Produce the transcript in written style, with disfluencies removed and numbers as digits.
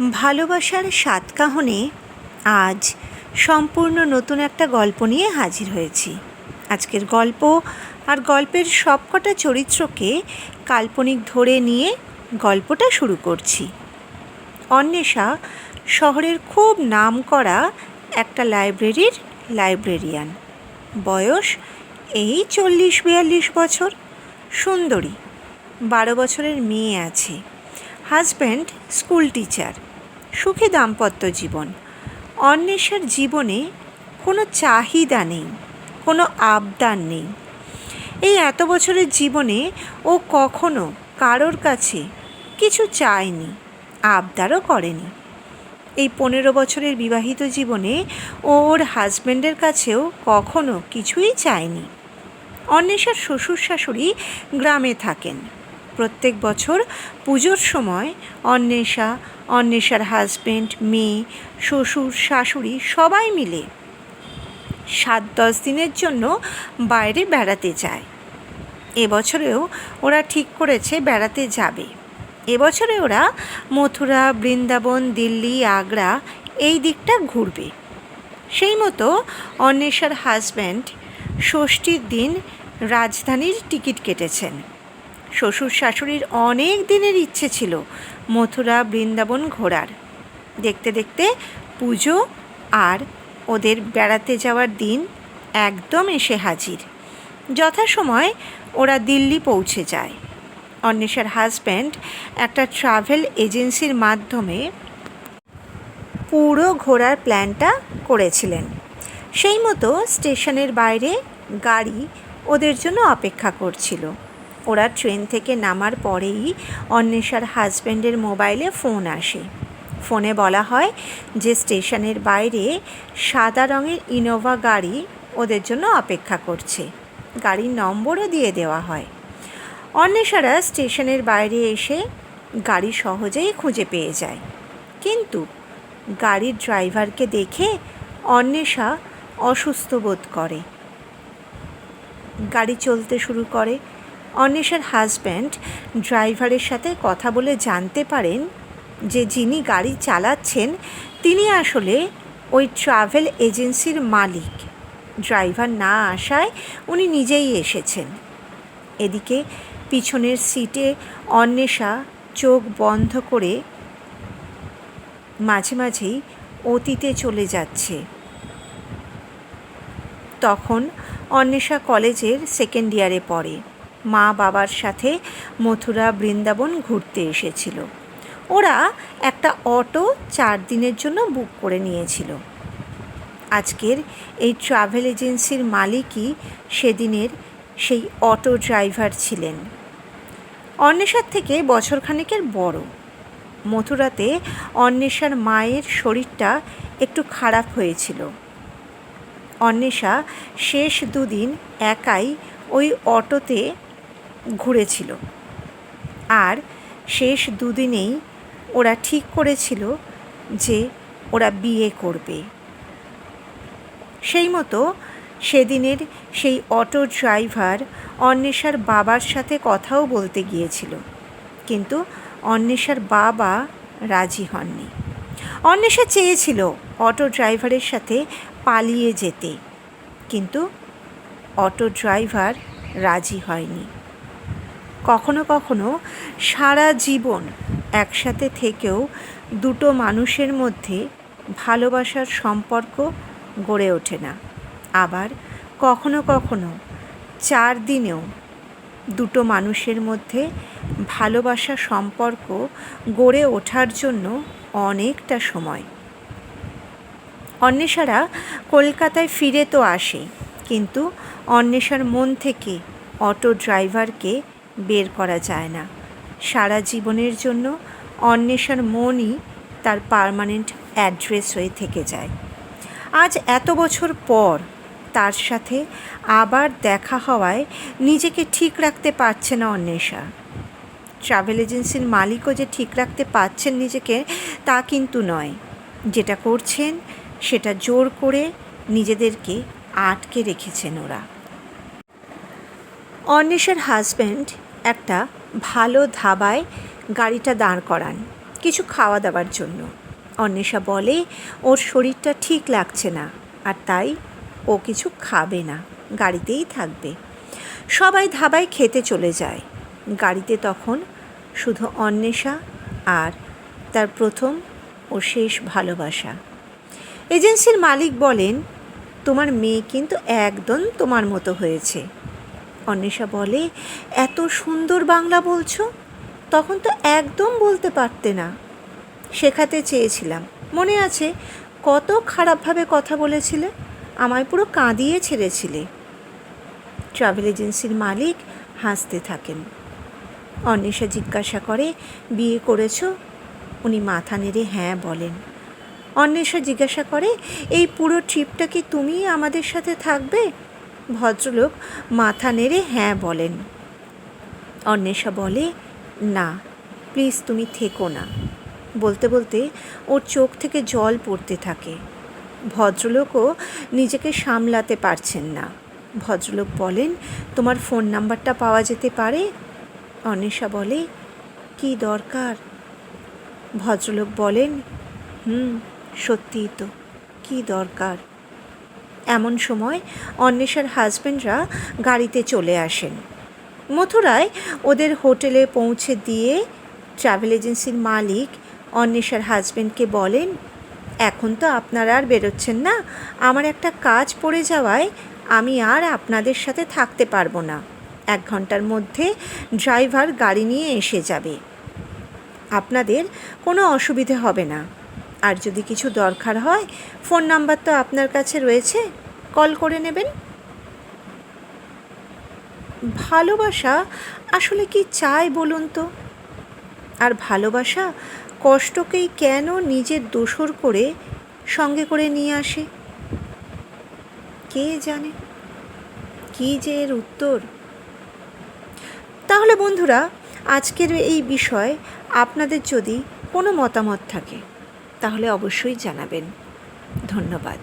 ভালোবাসার সাতকাহনে আজ সম্পূর্ণ নতুন একটা গল্প নিয়ে হাজির হয়েছি। আজকের গল্প আর গল্পের সবকটা চরিত্রকে কাল্পনিক ধরে নিয়ে গল্পটা শুরু করছি। অন্বেষা শহরের খুব নামকরা একটা লাইব্রেরির লাইব্রেরিয়ান। বয়স এই 40-42 বছর। সুন্দরী, 12 বছরের মেয়ে আছে। Husband school teacher. সুখী দাম্পত্য জীবন। অন্বেষার জীবনে কোনো চাহিদা নেই, কোনো আবদার নেই। এই এত বছরের জীবনে ও কখনো কারোর কাছে কিছু চায়নি, আবদারও করেনি। এই 15 বছরের বিবাহিত জীবনে ও ওর হাজব্যান্ডের কাছেও কখনো কিছুই চায়নি। অন্বেষার শ্বশুর শাশুড়ি গ্রামে থাকেন। প্রত্যেক বছর পুজোর সময় অন্বেষার হাজব্যান্ড, মেয়ে, শ্বশুর শাশুড়ি সবাই মিলে 7-10 দিনের জন্য বাইরে বেড়াতে যায়। এবছরেও ওরা ঠিক করেছে বেড়াতে যাবে। এবছরে ওরা মথুরা, বৃন্দাবন, দিল্লি, আগ্রা এই দিকটা ঘুরবে। সেই মতো অন্বেষার হাজব্যান্ড ষষ্ঠীর দিন রাজধানীর টিকিট কেটেছেন। শ্বশুর শাশুড়ির অনেক দিনের ইচ্ছে ছিল মথুরা, বৃন্দাবন ঘোরার। দেখতে দেখতে পুজো আর ওদের বেড়াতে যাওয়ার দিন একদম এসে হাজির। যথাসময় ওরা দিল্লি পৌঁছে যায়। অন্বেষার হাজব্যান্ড একটা ট্রাভেল এজেন্সির মাধ্যমে পুরো ঘোরার প্ল্যানটা করেছিলেন। সেই মতো স্টেশনের বাইরে গাড়ি ওদের জন্য অপেক্ষা করছিল। ওরা ট্রেন থেকে নামার পরেই অন্বেষার হাজব্যান্ডের মোবাইলে ফোন আসে। ফোনে বলা হয় যে স্টেশনের বাইরে সাদা রঙের ইনোভা গাড়ি ওদের জন্য অপেক্ষা করছে। গাড়ির নম্বরও দিয়ে দেওয়া হয়। অন্বেষারা স্টেশনের বাইরে এসে গাড়ি সহজেই খুঁজে পেয়ে যায়। কিন্তু গাড়ির ড্রাইভারকে দেখে অন্বেষা অসুস্থ বোধ করে। গাড়ি চলতে শুরু করে। অন্বেষার হাজব্যান্ড ড্রাইভারের সাথে কথা বলে জানতে পারেন যে যিনি গাড়ি চালাচ্ছেন তিনি আসলে ওই ট্রাভেল এজেন্সির মালিক। ড্রাইভার না আসায় উনি নিজেই এসেছেন। এদিকে পিছনের সিটে অন্বেষা চোখ বন্ধ করে মাঝে মাঝেই অতীতে চলে যাচ্ছে। তখন অন্বেষা কলেজের সেকেন্ড ইয়ারে পড়ে। মা বাবার সাথে মথুরা, বৃন্দাবন ঘুরতে এসেছিল। ওরা একটা অটো 4 দিনের জন্য বুক করে নিয়েছিল। আজকের এই ট্রাভেল এজেন্সির মালিকই সেদিনের সেই অটো ড্রাইভার ছিলেন। অন্বেষার থেকে বছরখানেকের বড়। মথুরাতে অন্বেষার মায়ের শরীরটা একটু খারাপ হয়েছিল। অন্বেষা শেষ 2 দিন একাই ওই অটোতে ঘুরেছিল। আর শেষ 2 দিনেই ওরা ঠিক করেছিল যে ওরা বিয়ে করবে। সেই মতো সেদিনের সেই অটো ড্রাইভার অন্বেষার বাবার সাথে কথাও বলতে গিয়েছিল, কিন্তু অন্বেষার বাবা রাজি হননি। অন্বেষা চেয়েছিল অটো ড্রাইভারের সাথে পালিয়ে যেতে, কিন্তু অটো ড্রাইভার রাজি হয়নি। কখনো কখনো সারা জীবন একসাথে থেকেও দুটো মানুষের মধ্যে ভালোবাসার সম্পর্ক গড়ে ওঠে না। আবার কখনো কখনো 4 দিনেও দুটো মানুষের মধ্যে ভালোবাসা সম্পর্ক গড়ে ওঠার জন্য অনেকটা সময়। অন্বেষারা কলকাতায় ফিরে তো আসে, কিন্তু অন্বেষার মন থেকে অটো ড্রাইভারকে বের করা যায় না। সারা জীবনের জন্য অন্বেষার মনই তার পার্মানেন্ট অ্যাড্রেস হয়ে থেকে যায়। আজ এত বছর পর তার সাথে আবার দেখা হওয়ায় নিজেকে ঠিক রাখতে পারছে না অন্বেষা। ট্রাভেল এজেন্সির মালিকও যে ঠিক রাখতে পারছেন নিজেকে তা কিন্তু নয়। যেটা করছেন সেটা জোর করে নিজেদেরকে আটকে রেখেছেন ওরা। অন্বেষার হাজব্যান্ড একটা ভালো ধাবায় গাড়িটা দাঁড় করান কিছু খাওয়া দাওয়ার জন্য। অন্বেষা বলে ওর শরীরটা ঠিক লাগছে না, আর তাই ও কিছু খাবে না, গাড়িতেই থাকবে। সবাই ধাবায় খেতে চলে যায়। গাড়িতে তখন শুধু অন্বেষা আর তার প্রথম ও শেষ ভালোবাসা। এজেন্সির মালিক বলেন, তোমার মেয়ে কিন্তু একদম তোমার মতো হয়েছে। অন্বেষা বলে, এত সুন্দর বাংলা বলছো, তখন তো একদম বলতে পারতে না। শেখাতে চেয়েছিলাম, মনে আছে কত খারাপভাবে কথা বলেছিলে, আমায় পুরো কাঁদিয়ে ছেড়েছিলে। ট্রাভেল এজেন্সির মালিক হাসতে থাকেন। অন্বেষা জিজ্ঞাসা করে, বিয়ে করেছো? উনি মাথা নেড়ে হ্যাঁ বলেন। অন্বেষা জিজ্ঞাসা করে, এই পুরো ট্রিপটা কি তুমি আমাদের সাথে থাকবে? ভদ্রলোক মাথা নেড়ে হ্যাঁ বলেন। অন্বেষা বলে, না প্লিজ তুমি থেকো না। বলতে বলতে ওর চোখ থেকে জল পড়তে থাকে। ভদ্রলোকও নিজেকে সামলাতে পারছেন না। ভদ্রলোক বলেন, তোমার ফোন নাম্বারটা পাওয়া যেতে পারে? অন্বেষা বলে, কি দরকার? ভদ্রলোক বলেন, সত্যিই তো, কি দরকার? এমন সময় অন্বেষার হাজব্যান্ডরা গাড়িতে চলে আসেন। মথুরায় ওদের হোটেলে পৌঁছে দিয়ে ট্রাভেল এজেন্সির মালিক অন্বেষার হাজব্যান্ডকে বলেন, এখন তো আপনারা আর বেরোচ্ছেন না, আমার একটা কাজ পড়ে যাওয়ায় আমি আর আপনাদের সাথে থাকতে পারবো না। 1 ঘন্টার মধ্যে ড্রাইভার গাড়ি নিয়ে এসে যাবে, আপনাদের কোনো অসুবিধে হবে না। আর যদি কিছু দরকার হয়, ফোন নাম্বার তো আপনার কাছে রয়েছে, কল করে নেবেন। ভালোবাসা আসলে কি চায় বলুন তো? আর ভালোবাসা কষ্টকেই কেন নিজের দোসর করে সঙ্গে করে নিয়ে আসে? কে জানে, কী যে এর উত্তর। তাহলে বন্ধুরা, আজকের এই বিষয়ে আপনাদের যদি কোনো মতামত থাকে তাহলে অবশ্যই জানাবেন। ধন্যবাদ।